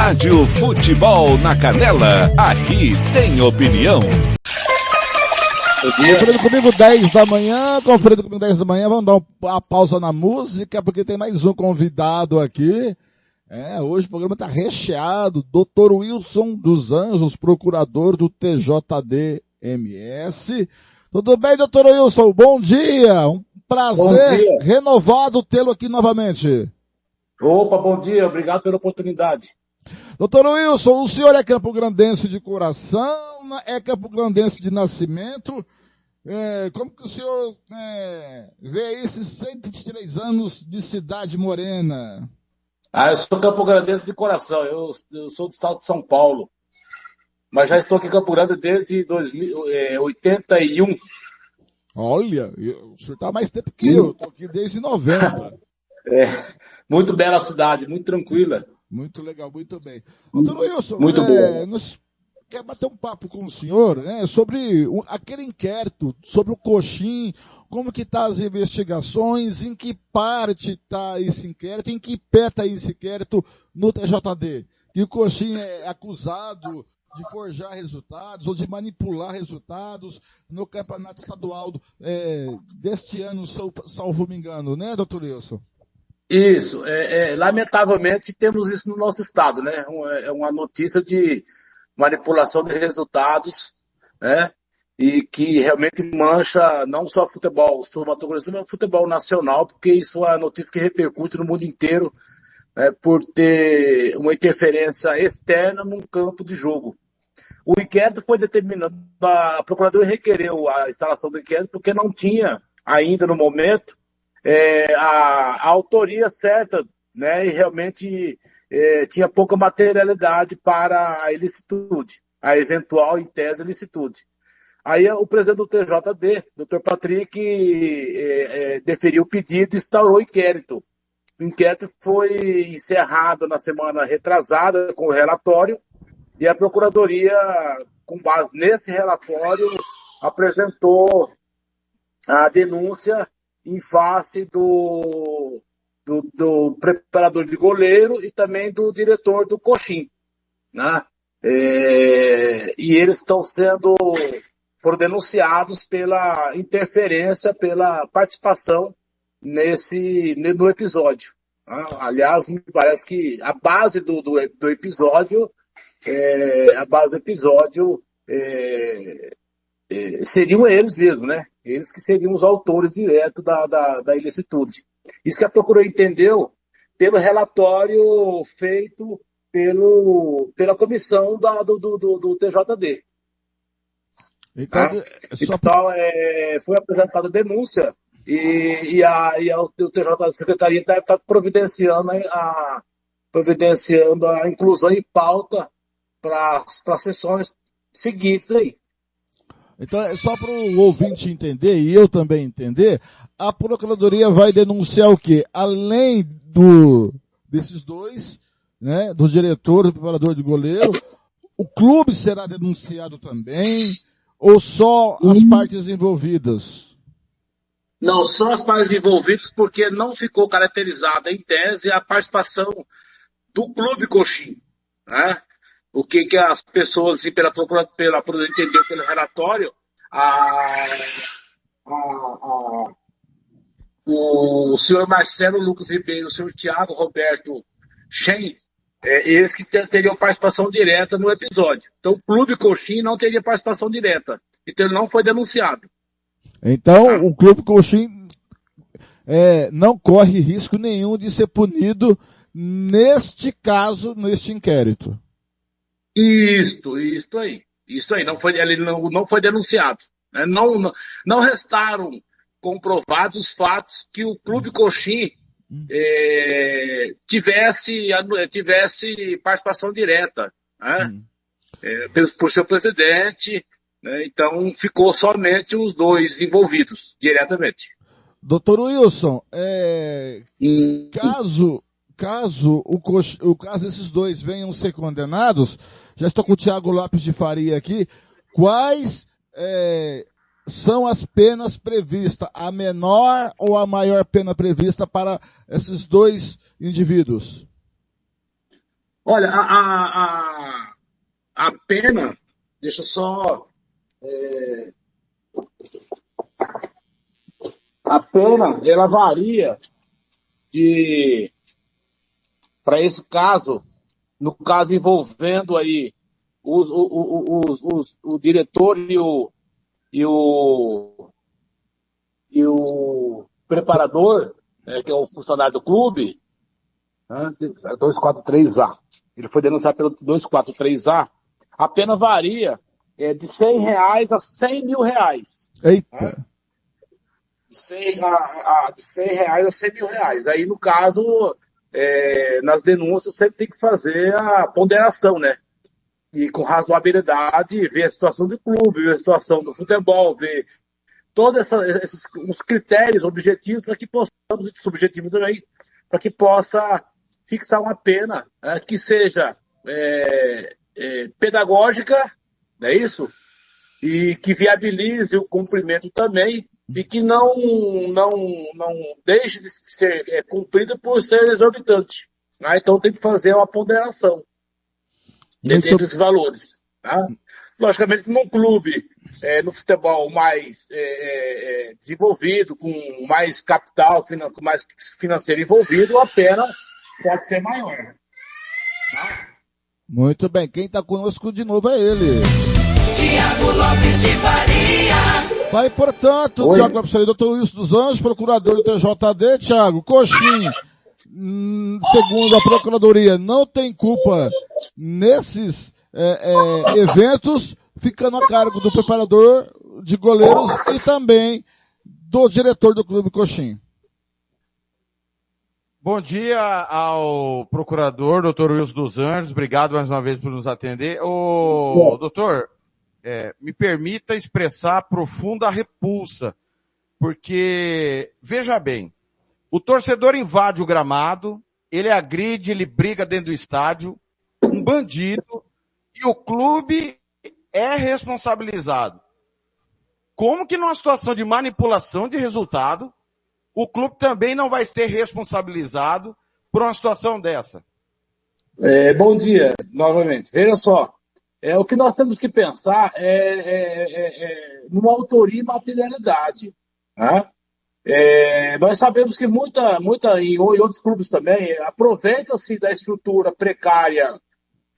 Rádio Futebol na Canela, aqui tem opinião. Conferindo comigo 10 da manhã, vamos dar uma pausa na música, porque tem mais um convidado aqui. Hoje o programa está recheado, Dr. Wilson dos Anjos, procurador do TJD-MS. Tudo bem, doutor Wilson? Bom dia, um prazer renovado tê-lo aqui novamente. Opa, bom dia, obrigado pela oportunidade. Doutor Wilson, o senhor é campograndense de coração, é campograndense de nascimento. Como que o senhor vê esses 123 anos de Cidade Morena? Eu sou campograndense de coração, eu sou do estado de São Paulo, mas já estou aqui em Campo Grande desde 81. Olha, o senhor está mais tempo que eu, estou aqui desde 90. Muito bela a cidade, muito tranquila. Muito legal, muito bem. Doutor Wilson, muito bom. Nós quer bater um papo com o senhor, sobre aquele inquérito, sobre o Coxim, como que tá as investigações, em que parte está esse inquérito, em que pé está esse inquérito no TJD. E o Coxim é acusado de forjar resultados ou de manipular resultados no campeonato estadual deste ano, salvo me engano, né, doutor Wilson? Isso, lamentavelmente temos isso no nosso estado, né? É uma notícia de manipulação de resultados, né? E que realmente mancha não só o futebol sul-mato-grossense, mas o futebol nacional, porque isso é uma notícia que repercute no mundo inteiro, né? Por ter uma interferência externa num campo de jogo. O inquérito foi determinado, a Procuradoria requereu a instalação do inquérito porque não tinha ainda no momento a autoria certa, né, e realmente tinha pouca materialidade para a ilicitude, a eventual, em tese, ilicitude. Aí o presidente do TJD, Dr. Patrick, deferiu o pedido e instaurou o inquérito. O inquérito foi encerrado na semana retrasada com o relatório e a Procuradoria, com base nesse relatório, apresentou a denúncia em face do preparador de goleiro e também do diretor do Coxim, né? E eles foram denunciados pela interferência, pela participação no episódio. Né? Aliás, me parece que a base do episódio, seriam eles mesmos, né? Eles que seriam os autores diretos da ilicitude. Isso que a Procuradoria entendeu pelo relatório feito pela comissão do TJD. Então, foi apresentada a denúncia e o TJD, a Secretaria está providenciando a inclusão em pauta para as sessões seguintes aí. Então, só para o ouvinte entender, e eu também entender, a Procuradoria vai denunciar o quê? Além desses dois, né, do diretor, do preparador de goleiro, o clube será denunciado também, ou só as partes envolvidas? Não, só as partes envolvidas, porque não ficou caracterizada em tese a participação do Clube Coxim, né? O que as pessoas, assim, pela Procuradoria entendeu pelo relatório, o senhor Marcelo Lucas Ribeiro, o senhor Tiago Roberto Shen, eles que teriam participação direta no episódio. Então o Clube Coxim não teria participação direta. Então ele não foi denunciado. Então o Clube Coxim não corre risco nenhum de ser punido neste caso, neste inquérito. Isso aí. Ele não foi denunciado. Né? Não restaram comprovados os fatos que o Clube Coxim tivesse participação direta, né? Por seu presidente, né? Então ficou somente os dois envolvidos diretamente. Doutor Wilson, caso esses dois venham ser condenados, já estou com o Thiago Lopes de Faria aqui, quais são as penas previstas? A menor ou a maior pena prevista para esses dois indivíduos? Olha, a pena, deixa eu só... a pena, ela varia para esse caso, no caso envolvendo aí o diretor e o preparador, que é o funcionário do clube, né, 243A. Ele foi denunciado pelo 243A. A pena varia de R$100 a R$100.000. Eita. Né? De R$100 a R$100.000. Aí, no caso, nas denúncias, sempre tem que fazer a ponderação, né? E com razoabilidade, ver a situação do clube, ver a situação do futebol, ver todos os critérios objetivos para que possamos, subjetivos também, para que possa fixar uma pena que seja pedagógica, não é isso? E que viabilize o cumprimento também e que não deixe de ser cumprida por ser exorbitante. Né? Então tem que fazer uma ponderação dentro desses valores. Tá? Logicamente, num clube, no futebol mais desenvolvido, com mais capital, com mais financeiro envolvido, a pena pode ser maior. Tá? Muito bem, quem está conosco de novo é ele. Tiago Lopes de Faria. Vai, portanto, Oi. Tiago Lopes, doutor Wilson dos Anjos, procurador do TJD. Tiago, Coxim, segundo a Procuradoria, não tem culpa nesses eventos, ficando a cargo do preparador de goleiros e também do diretor do Clube Coxim. Bom dia ao procurador, doutor Wilson dos Anjos. Obrigado mais uma vez por nos atender. Doutor, me permita expressar profunda repulsa, porque, veja bem, o torcedor invade o gramado, ele agride, ele briga dentro do estádio, um bandido, e o clube é responsabilizado. Como que numa situação de manipulação de resultado, o clube também não vai ser responsabilizado por uma situação dessa? Bom dia, novamente. Veja só, o que nós temos que pensar numa autoria e materialidade. Né? Nós sabemos que muita em outros clubes também, aproveita-se da estrutura precária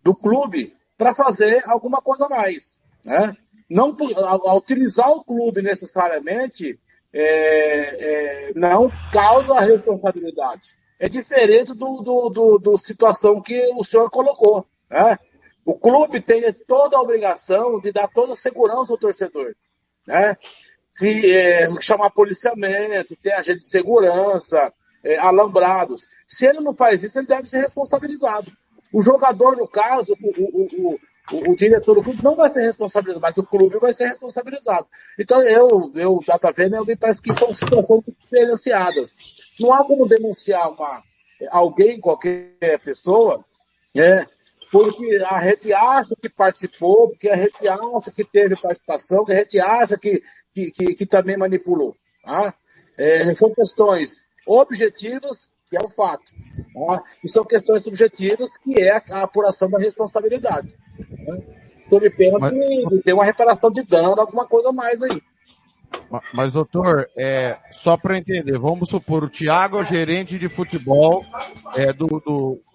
do clube para fazer alguma coisa a mais. Né? Não, ao utilizar o clube necessariamente, não causa a responsabilidade. É diferente do situação que o senhor colocou. Né? O clube tem toda a obrigação de dar toda a segurança ao torcedor. Né? Se chamar policiamento, ter agente de segurança, alambrados. Se ele não faz isso, ele deve ser responsabilizado. O jogador, no caso, o diretor do clube não vai ser responsabilizado, mas o clube vai ser responsabilizado. Então, eu já tá vendo, me parece que são situações diferenciadas. Não há como denunciar alguém, qualquer pessoa, porque a gente acha que participou, porque a gente acha que teve participação, que a gente acha que também manipulou. Tá? São questões objetivas, que é o fato. Tá? E são questões subjetivas, que é a apuração da responsabilidade. Sob pena de ter uma reparação de dano, alguma coisa a mais aí. Mas, doutor, só para entender, vamos supor, o Thiago é o gerente de futebol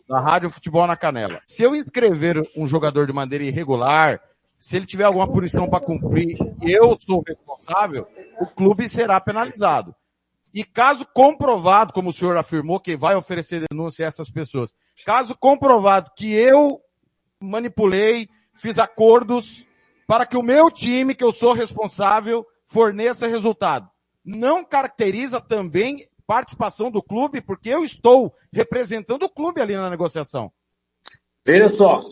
da Rádio Futebol na Canela. Se eu inscrever um jogador de maneira irregular, se ele tiver alguma punição para cumprir, eu sou responsável, o clube será penalizado. E caso comprovado, como o senhor afirmou, que vai oferecer denúncia a essas pessoas, caso comprovado que eu manipulei, fiz acordos para que o meu time, que eu sou responsável, forneça resultado, não caracteriza também participação do clube, porque eu estou representando o clube ali na negociação. Veja só,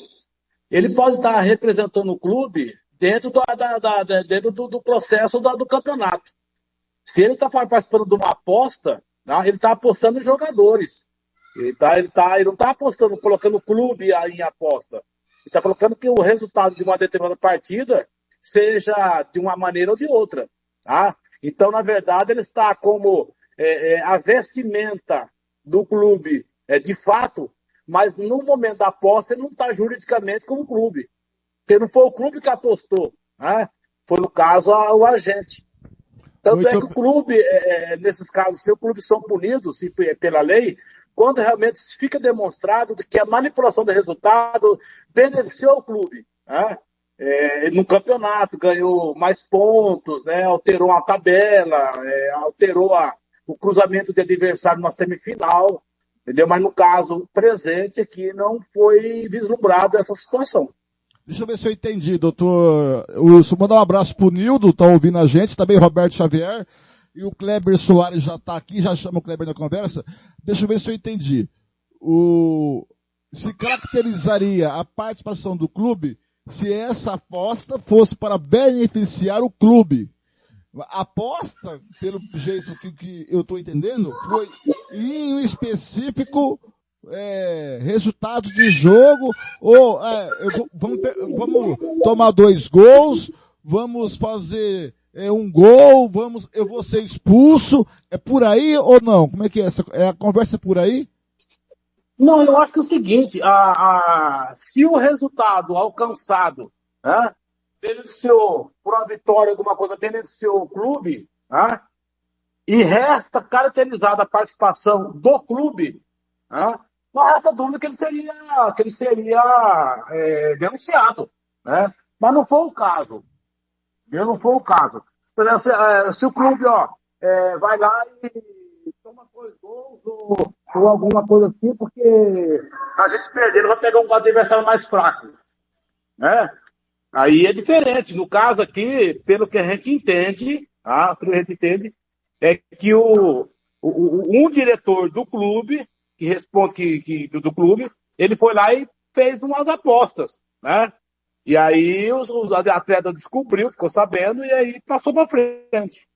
ele pode estar representando o clube dentro do processo do campeonato. Se ele está participando de uma aposta, tá? Ele está apostando em jogadores. Ele não está apostando, colocando o clube em aposta. Ele está colocando que o resultado de uma determinada partida seja de uma maneira ou de outra. Tá? Então, na verdade, ele está como a vestimenta do clube, de fato, mas no momento da aposta ele não está juridicamente como clube. Porque não foi o clube que apostou, né? Foi, no caso, o agente. Tanto é que o clube, nesses casos, se o clube são punidos pela lei, quando realmente fica demonstrado que a manipulação do resultado beneficiou o clube, né? No campeonato, ganhou mais pontos, né? Alterou a tabela, alterou o cruzamento de adversário na semifinal, entendeu? Mas no caso presente aqui não foi vislumbrada essa situação. Deixa eu ver se eu entendi, doutor Wilson. Mandar um abraço pro Nildo, tá ouvindo a gente, também Roberto Xavier, e o Kleber Soares já tá aqui, já chama o Kleber na conversa. Deixa eu ver se eu entendi. Se caracterizaria a participação do clube se essa aposta fosse para beneficiar o clube. A aposta, pelo jeito que eu estou entendendo, foi em específico resultado de jogo, ou vamos tomar 2 gols, vamos fazer um gol, eu vou ser expulso. É por aí ou não? Como é que é? A conversa por aí? Não, eu acho que é o seguinte, se o resultado alcançado, né, beneficiou por uma vitória, alguma coisa, beneficiou o clube, né, e resta caracterizada a participação do clube, né, não resta dúvida que ele seria denunciado, né, mas não foi o caso. Não foi o caso. Por exemplo, se o clube vai lá e toma 2 gols ou alguma coisa assim, porque a gente perdendo vai pegar um adversário mais fraco, né? Aí é diferente. No caso aqui, pelo que a gente entende, é que um diretor do clube, que responde do clube, ele foi lá e fez umas apostas, né? E aí os atletas descobriu, ficou sabendo, e aí passou para frente.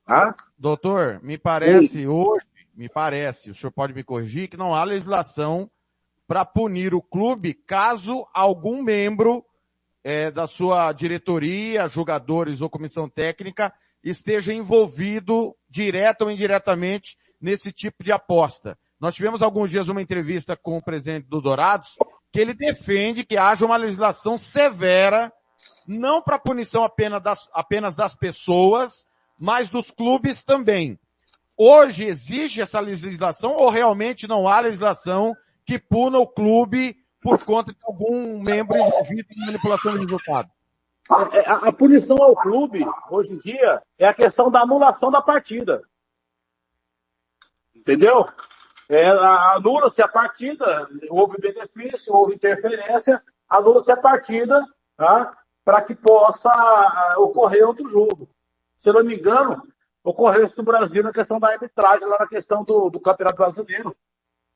Tá? Doutor, me parece, o senhor pode me corrigir, que não há legislação para punir o clube caso algum membro da sua diretoria, jogadores ou comissão técnica, esteja envolvido direta ou indiretamente nesse tipo de aposta. Nós tivemos alguns dias uma entrevista com o presidente do Dourados, que ele defende que haja uma legislação severa, não para punição apenas das pessoas, mas dos clubes também. Hoje existe essa legislação ou realmente não há legislação que puna o clube por conta de algum membro envolvido em manipulação de resultado? A punição ao clube, hoje em dia, é a questão da anulação da partida. Entendeu? Anula-se a partida, houve benefício, houve interferência, anula-se a partida, tá? Para que possa ocorrer outro jogo. Se eu não me engano, ocorreu isso no Brasil na questão da arbitragem, lá na questão do Campeonato Brasileiro,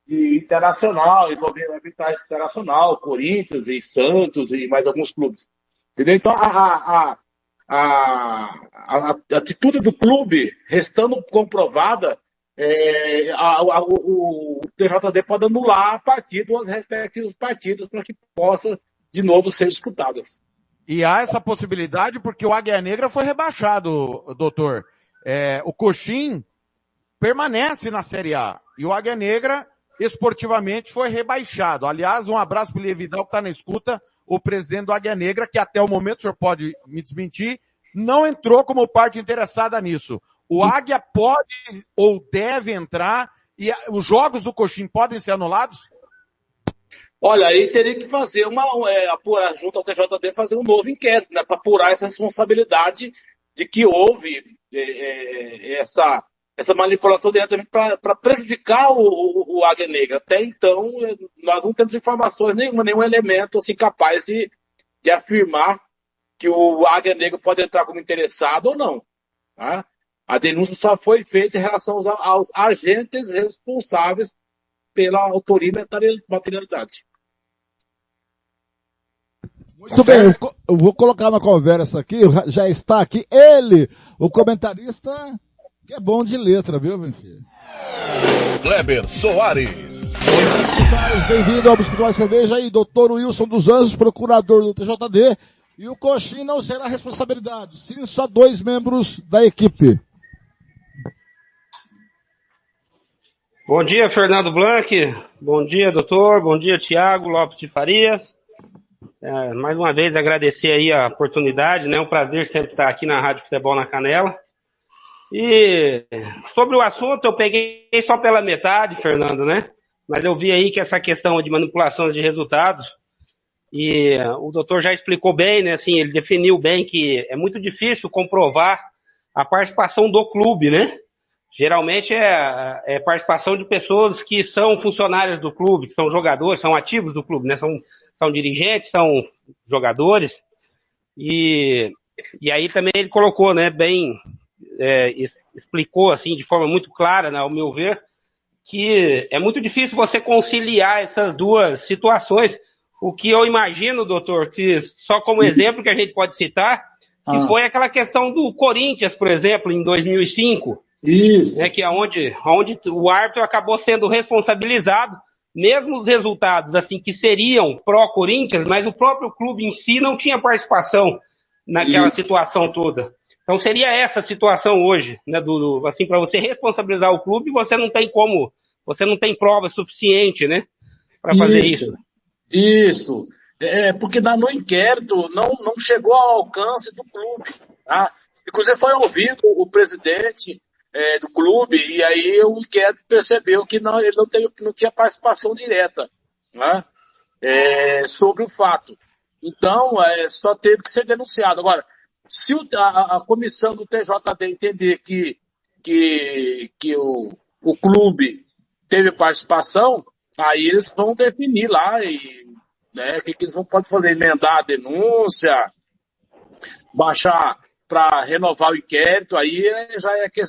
e internacional, envolvendo arbitragem internacional, Corinthians e Santos e mais alguns clubes. Entendeu? Então, a atitude do clube, restando comprovada, o TJD pode anular a partida ou as respectivas partidas para que possa, de novo, ser disputadas. E há essa possibilidade porque o Águia Negra foi rebaixado, doutor. O Coxim permanece na Série A e o Águia Negra esportivamente foi rebaixado. Aliás, um abraço para o Lievidal que está na escuta, o presidente do Águia Negra, que até o momento, o senhor pode me desmentir, não entrou como parte interessada nisso. O Águia pode ou deve entrar e os jogos do Coxim podem ser anulados? Olha, aí teria que fazer apurar junto ao TJD, fazer um novo inquérito, né, para apurar essa responsabilidade de que houve essa manipulação diretamente para prejudicar o Águia Negra. Até então, nós não temos informações nenhum elemento assim, capaz de afirmar que o Águia Negra pode entrar como interessado ou não. Tá? A denúncia só foi feita em relação aos agentes responsáveis pela autoria e materialidade. Muito bem, eu vou colocar na conversa aqui, já está aqui ele, o comentarista, que é bom de letra, viu, meu filho? Kleber Soares. Bem-vindo ao Biscoito Cerveja aí, doutor Wilson dos Anjos, procurador do TJD, e o Coxim não será responsabilidade, sim, só 2 membros da equipe. Bom dia, Fernando Blanc. Bom dia, doutor. Bom dia, Tiago Lopes de Farias. Mais uma vez agradecer aí a oportunidade, né? É um prazer sempre estar aqui na Rádio Futebol na Canela. E sobre o assunto, eu peguei só pela metade, Fernando, né? Mas eu vi aí que essa questão de manipulação de resultados, e o doutor já explicou bem, né? Assim, ele definiu bem que é muito difícil comprovar a participação do clube, né? Geralmente é participação de pessoas que são funcionárias do clube, que são jogadores, são ativos do clube, né? São dirigentes, são jogadores. E aí também ele colocou, né, bem, explicou assim de forma muito clara, né, ao meu ver, que é muito difícil você conciliar essas duas situações. O que eu imagino, doutor, que só como exemplo que a gente pode citar, que foi aquela questão do Corinthians, por exemplo, em 2005. Isso. Né, que é onde o árbitro acabou sendo responsabilizado, mesmo os resultados assim que seriam pró-Corinthians, mas o próprio clube em si não tinha participação naquela situação toda. Então seria essa situação hoje, né, assim, para você responsabilizar o clube, você não tem prova suficiente, né, para fazer isso. Isso. Porque no inquérito não chegou ao alcance do clube. Tá? Inclusive foi ouvido o presidente do clube, e aí o inquérito percebeu que ele não tinha participação direta, né, sobre o fato. Então, só teve que ser denunciado. Agora, se a comissão do TJD entender que o clube teve participação, aí eles vão definir lá, né, que eles podem fazer, emendar a denúncia, baixar para renovar o inquérito, aí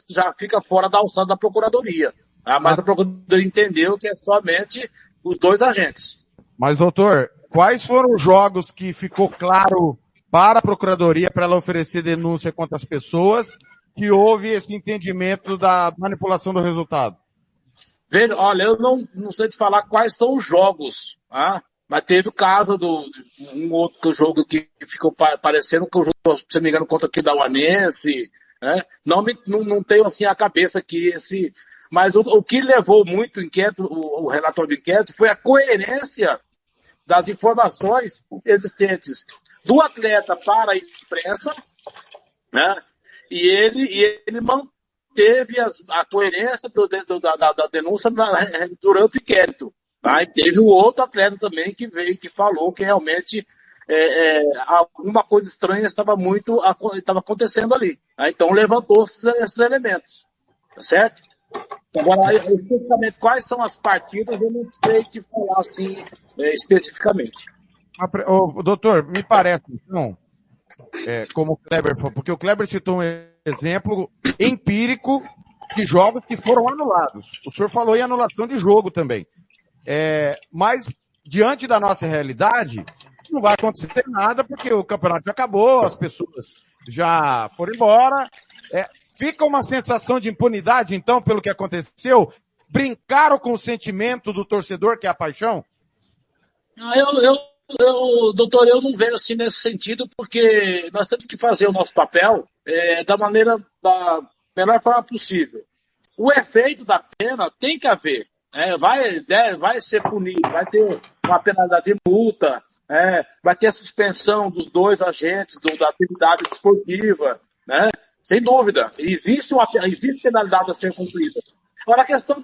já fica fora da alçada da Procuradoria. Tá? Mas a Procuradoria entendeu que é somente os dois agentes. Mas, doutor, quais foram os jogos que ficou claro para a Procuradoria, para ela oferecer denúncia contra as pessoas, que houve esse entendimento da manipulação do resultado? Veja, olha, eu não sei te falar quais são os jogos, tá? Mas teve o caso um outro jogo que ficou parecendo que o jogo, se não me engano, contra aqui da Uanense, né? Não tenho assim a cabeça que mas o que levou muito o inquérito, o relatório do inquérito, foi a coerência das informações existentes do atleta para a imprensa, né? E ele manteve a coerência da denúncia durante o inquérito. Tá? E teve o outro atleta também que veio, que falou que realmente alguma coisa estranha estava acontecendo ali. Tá? Então levantou esses elementos. Tá certo? Agora, especificamente, quais são as partidas, eu não sei te falar assim especificamente. Doutor, me parece, então, como o Kleber falou, porque o Kleber citou um exemplo empírico de jogos que foram anulados. O senhor falou em anulação de jogo também. Mas, diante da nossa realidade, não vai acontecer nada, porque o campeonato já acabou, as pessoas já foram embora. Fica uma sensação de impunidade, então, pelo que aconteceu? Brincaram com o sentimento do torcedor, que é a paixão? Doutor, eu não vejo assim nesse sentido, porque nós temos que fazer o nosso papel da melhor forma possível. O efeito da pena tem que haver. Vai ser punido, vai ter uma penalidade de multa, vai ter a suspensão dos dois agentes da atividade desportiva, né? Sem dúvida, existe penalidade a ser cumprida. Agora, a questão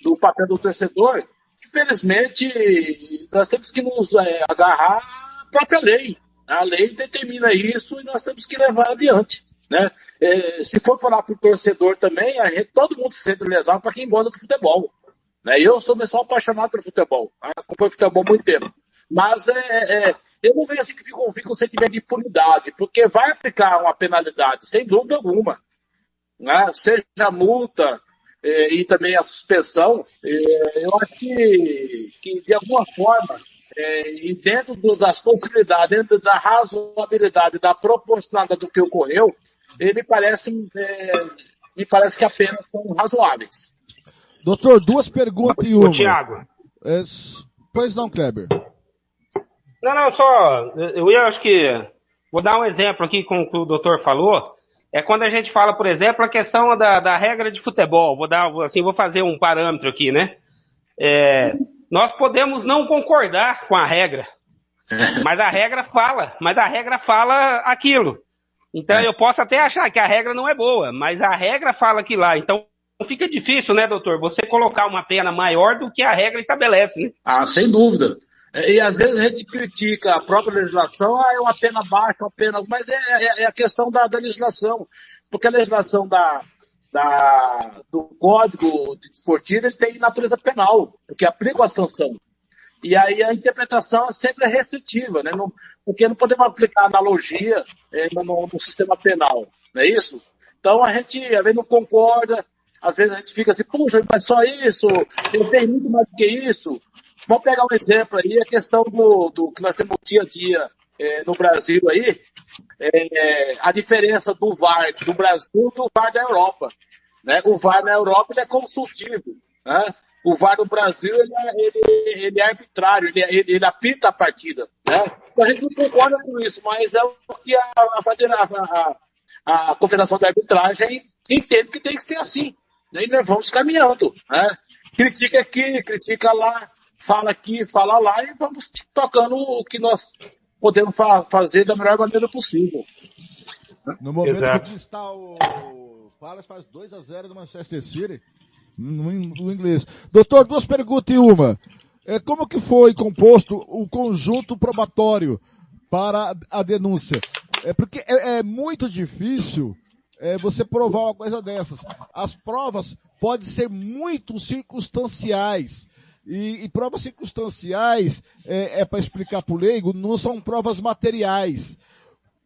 do papel do torcedor, infelizmente, nós temos que nos agarrar à própria lei. A lei determina isso e nós temos que levar adiante. Né? Se for falar para o torcedor também, todo mundo se sente lesado para quem gosta do futebol. Né? Eu sou pessoal apaixonado pelo futebol, acompanho futebol há muito tempo. Mas eu não vejo assim que fica um sentimento de impunidade, porque vai aplicar uma penalidade, sem dúvida alguma. Né? Seja a multa e também a suspensão, eu acho que de alguma forma, e dentro das possibilidades, dentro da razoabilidade, da proporcionalidade do que ocorreu, me parece que apenas são razoáveis. Doutor, duas perguntas em uma. Tiago. Pois não, Kleber. Não, acho que vou dar um exemplo aqui com o que o doutor falou. Quando a gente fala, por exemplo, a questão da regra de futebol. Vou fazer um parâmetro aqui, né? Nós podemos não concordar com a regra, mas a regra fala aquilo. Então eu posso até achar que a regra não é boa, mas a regra fala aquilo lá. Então fica difícil, né, doutor, você colocar uma pena maior do que a regra estabelece, né? Sem dúvida. E às vezes a gente critica a própria legislação, é uma pena baixa, mas é a questão da legislação, porque a legislação do Código Esportivo ele tem natureza penal, porque aplica a sanção. E aí a interpretação sempre é restritiva, né? Porque não podemos aplicar analogia no sistema penal, não é isso? Então a gente às vezes não concorda, às vezes a gente fica assim, puxa, mas só isso, ele tem muito mais do que isso. Vamos pegar um exemplo aí, a questão do que nós temos dia a dia no Brasil aí, a diferença do VAR do Brasil do VAR da Europa. Né? O VAR na Europa ele é consultivo, né? O VAR do Brasil ele é arbitrário, ele apita a partida. Né? Então a gente não concorda com isso, mas é o que a Confederação da Arbitragem entende que tem que ser assim. E nós vamos caminhando. Né? Critica aqui, critica lá, fala aqui, fala lá e vamos tocando o que nós podemos fazer da melhor maneira possível. No momento que está o Palace faz 2-0 no Manchester City, no inglês. Doutor, duas perguntas em uma. Como que foi composto o conjunto probatório para a denúncia? Porque é muito difícil você provar uma coisa dessas. As provas podem ser muito circunstanciais. E provas circunstanciais, para explicar para o leigo, não são provas materiais.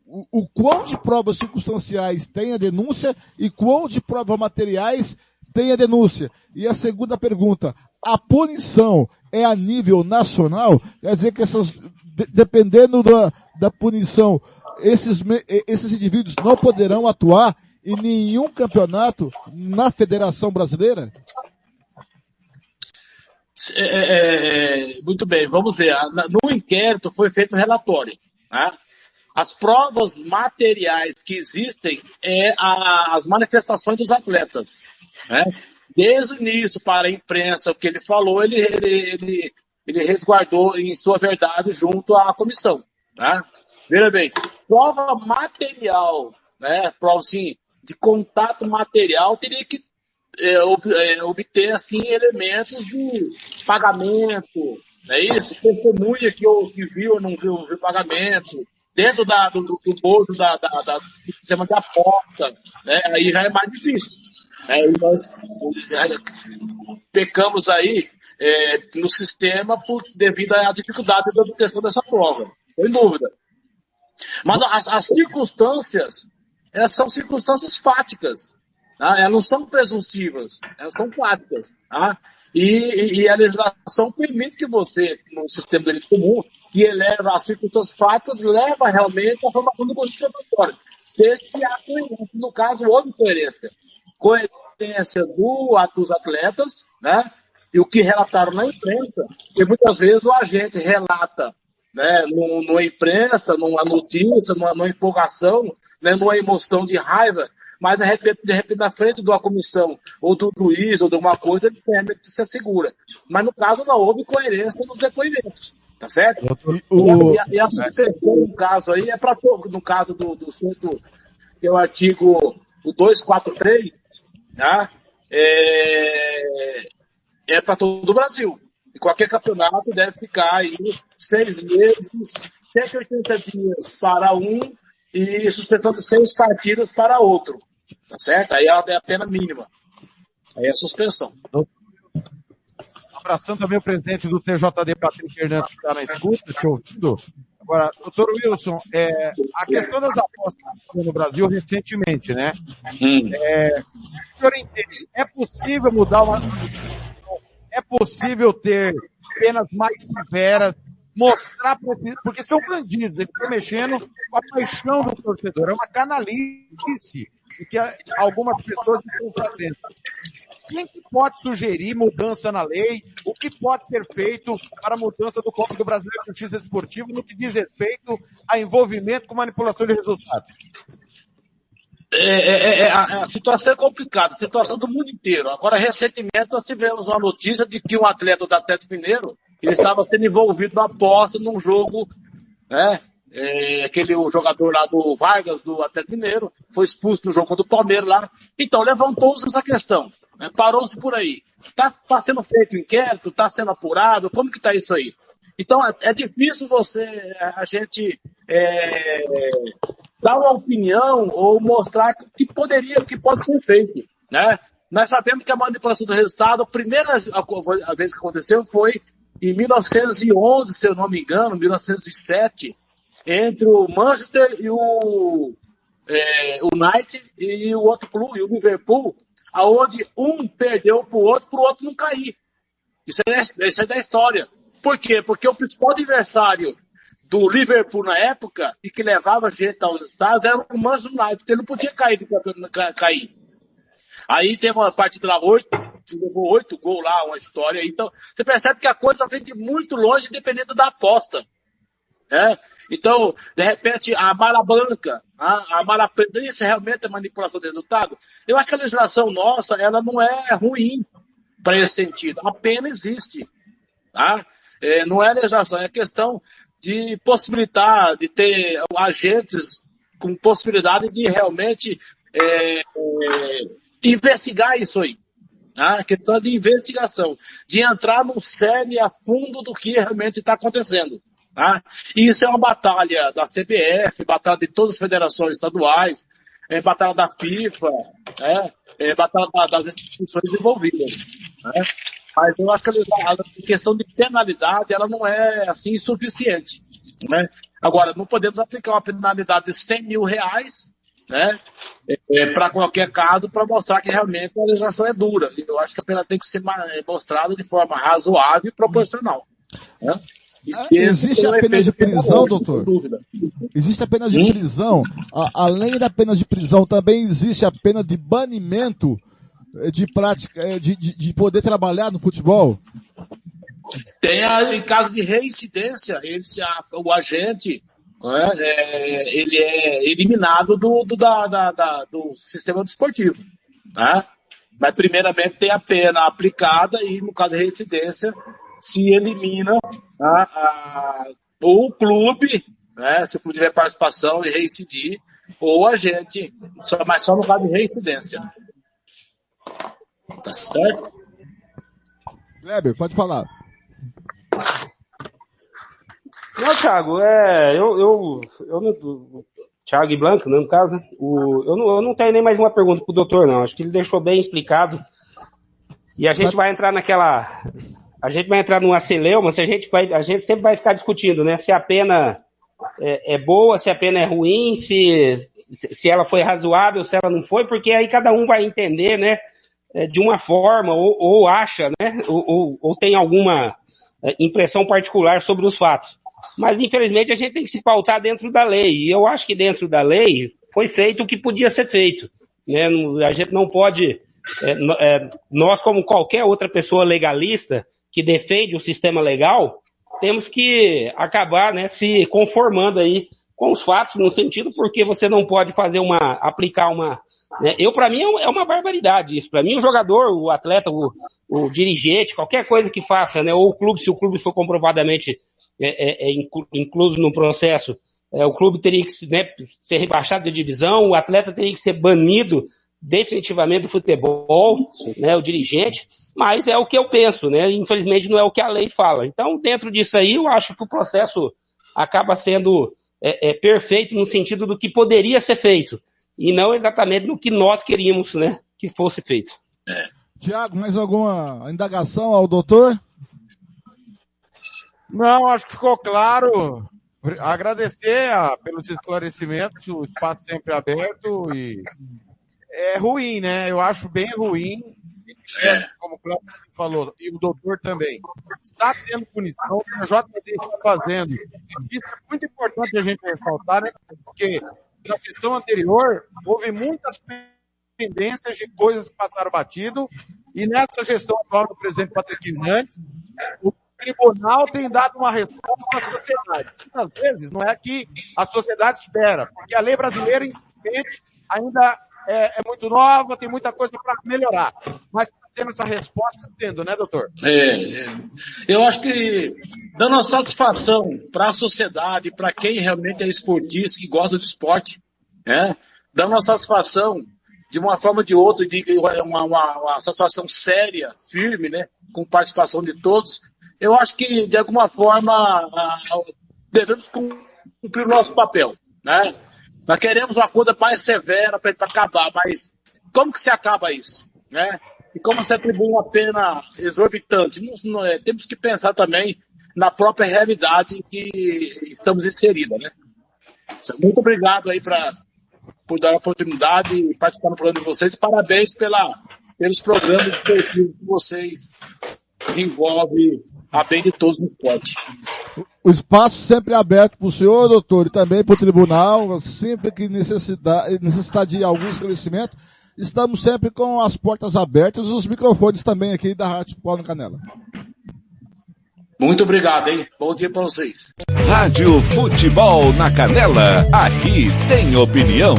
O quão de provas circunstanciais tem a denúncia e quão de provas materiais tem a denúncia. E a segunda pergunta, a punição é a nível nacional? Quer dizer que dependendo da punição, esses indivíduos não poderão atuar em nenhum campeonato na Federação Brasileira? Muito bem, vamos ver. No inquérito foi feito um relatório. Né? As provas materiais que existem as manifestações dos atletas. Né? Desde o início, para a imprensa, o que ele falou, ele resguardou em sua verdade junto à comissão. Né? Veja bem, prova material, né? Prova assim, de contato material, teria que obter assim, elementos de pagamento, não é isso? Testemunha que viu ou não viu o pagamento, dentro do bolso do sistema de aposta, né? Aí já é mais difícil. Aí nós pecamos aí no sistema devido à dificuldade da obtenção dessa prova, sem dúvida. Mas as circunstâncias, elas são circunstâncias fáticas. Tá? Elas não são presuntivas, elas são fáticas. Tá? E a legislação permite que você, no sistema de direito comum, que eleva as circunstâncias fáticas, leva realmente à formação do conjunto probatório. Se há coerência, no caso, houve coerência. Coerência dos atletas, né? E o que relataram na imprensa, porque muitas vezes o agente relata, né, numa imprensa, numa notícia, numa empolgação, né, numa emoção de raiva, mas de repente na frente de uma comissão, ou do juiz, ou de alguma coisa, ele realmente se assegura. Mas no caso não houve coerência nos depoimentos, tá certo? E a suspensão, no caso aí, para todo, no caso do centro, que é o artigo 243, tá? Para todo o Brasil. E qualquer campeonato deve ficar aí 6 meses, 180 dias para um e suspensão de 6 partidas para outro. Tá certo? Aí é a pena mínima. Aí é a suspensão. Abraçando também o presidente do TJD, Patrick Fernandes, que está na escuta, te ouvindo. Agora, doutor Wilson, a questão das apostas no Brasil recentemente, né? O senhor entende, é possível mudar é possível ter penas mais severas, mostrar porque são bandidos, eles estão mexendo com a paixão do torcedor, é uma canalice que algumas pessoas estão fazendo. Quem que pode sugerir mudança na lei? O que pode ser feito para a mudança do Código Brasileiro de Justiça Esportiva no que diz respeito a envolvimento com manipulação de resultados? A situação é complicada, a situação do mundo inteiro. Agora, recentemente, nós tivemos uma notícia de que um atleta do Atlético Mineiro, ele estava sendo envolvido numa aposta num jogo, né? O jogador lá do Vargas, do Atlético Mineiro, foi expulso no jogo contra o Palmeiras lá. Então, levantou-se essa questão, né? Parou-se por aí. Tá sendo feito inquérito, está sendo apurado, como que está isso aí? Então, é difícil a gente dar uma opinião ou mostrar que pode ser feito, né? Nós sabemos que a manipulação do resultado, a primeira vez que aconteceu foi em 1911, se eu não me engano, 1907, entre o Manchester e o United e o outro clube, e o Liverpool, aonde um perdeu para o outro não cair. Isso é da história. Por quê? Porque o principal adversário do Liverpool na época, e que levava gente aos estados, era o Manchester United. Ele não podia cair. Aí teve uma partida lá, levou 8 gols lá, uma história. Então, você percebe que a coisa vem de muito longe, dependendo da aposta. Né? Então, de repente, a mala branca, a mala preta, isso realmente é manipulação de resultado? Eu acho que a legislação nossa, ela não é ruim para esse sentido. A pena existe. Tá? Não é legislação, é questão de possibilitar, de ter agentes com possibilidade de realmente investigar isso aí. Tá? Questão de investigação, de entrar no cerne a fundo do que realmente está acontecendo. Tá? E isso é uma batalha da CBF, batalha de todas as federações estaduais, batalha da FIFA, batalha das instituições envolvidas. Né? Mas eu acho que a questão de penalidade, ela não é assim suficiente. Né? Agora, não podemos aplicar uma penalidade de R$100 mil, né? Para qualquer caso, para mostrar que realmente a legislação é dura. Eu acho que a pena tem que ser mostrada de forma razoável e proporcional. Né? Existe a pena de prisão, doutor? Existe a pena de prisão. Além da pena de prisão, também existe a pena de banimento de prática, de poder trabalhar no futebol? Tem, em caso de reincidência, o agente, ele é eliminado do sistema desportivo. Né? Mas, primeiramente, tem a pena aplicada e, no caso de reincidência, se elimina o clube, né, se o clube tiver participação e reincidir, ou a gente, mas só no caso de reincidência. Tá certo? Kleber, pode falar. Não, Thiago, Thiago e Blanco, né, no caso, né? Eu não tenho nem mais uma pergunta pro doutor, não. Acho que ele deixou bem explicado. E a gente vai entrar numa celeuma, a gente sempre vai ficar discutindo, né? Se a pena é boa, se a pena é ruim, se ela foi razoável, se ela não foi, porque aí cada um vai entender, né? De uma forma, ou acha, né? Ou tem alguma impressão particular sobre os fatos. Mas, infelizmente, a gente tem que se pautar dentro da lei. E eu acho que dentro da lei foi feito o que podia ser feito. Né? A gente não pode... nós, como qualquer outra pessoa legalista que defende o sistema legal, temos que acabar, né, se conformando aí com os fatos, no sentido porque você não pode aplicar uma... Né? Para mim, é uma barbaridade isso. Para mim, o jogador, o atleta, o dirigente, qualquer coisa que faça, né, ou o clube, se o clube for comprovadamente incluso no processo, o clube teria que ser rebaixado de divisão, o atleta teria que ser banido definitivamente do futebol, né, o dirigente, mas é o que eu penso, né, infelizmente não é o que a lei fala. Então, dentro disso aí, eu acho que o processo acaba sendo perfeito no sentido do que poderia ser feito, e não exatamente no que nós queríamos, né, que fosse feito. Tiago, mais alguma indagação ao doutor? Não, acho que ficou claro. Agradecer pelos esclarecimentos, o espaço sempre aberto e é ruim, né? Eu acho bem ruim, como o Cláudio falou, e o doutor também. Está tendo punição, o que a JD está fazendo. Isso é muito importante a gente ressaltar, né? Porque na gestão anterior houve muitas pendências de coisas que passaram batido, e nessa gestão atual do presidente Patrick Hernandes, o tribunal tem dado uma resposta à sociedade. Muitas vezes não é que a sociedade espera, porque a lei brasileira, infelizmente, ainda é muito nova, tem muita coisa para melhorar. Mas tendo essa resposta, entendo, né, doutor? Eu acho que dando uma satisfação para a sociedade, para quem realmente é esportista, que gosta do esporte, né? Dando uma satisfação de uma forma ou de outra, uma satisfação séria, firme, né? Com participação de todos. Eu acho que, de alguma forma, devemos cumprir o nosso papel, né? Nós queremos uma coisa mais severa para acabar, mas como que se acaba isso, né? E como se atribui uma pena exorbitante? Temos que pensar também na própria realidade em que estamos inseridos, né? Muito obrigado aí por dar a oportunidade de participar do programa de vocês e parabéns pelos programas esportivos que vocês desenvolvem a bem de todos no esporte. O espaço sempre é aberto para o senhor, doutor, e também para o tribunal, sempre que necessitar de algum esclarecimento, estamos sempre com as portas abertas e os microfones também aqui da Rádio Futebol na Canela. Muito obrigado, hein? Bom dia para vocês. Rádio Futebol na Canela, aqui tem opinião.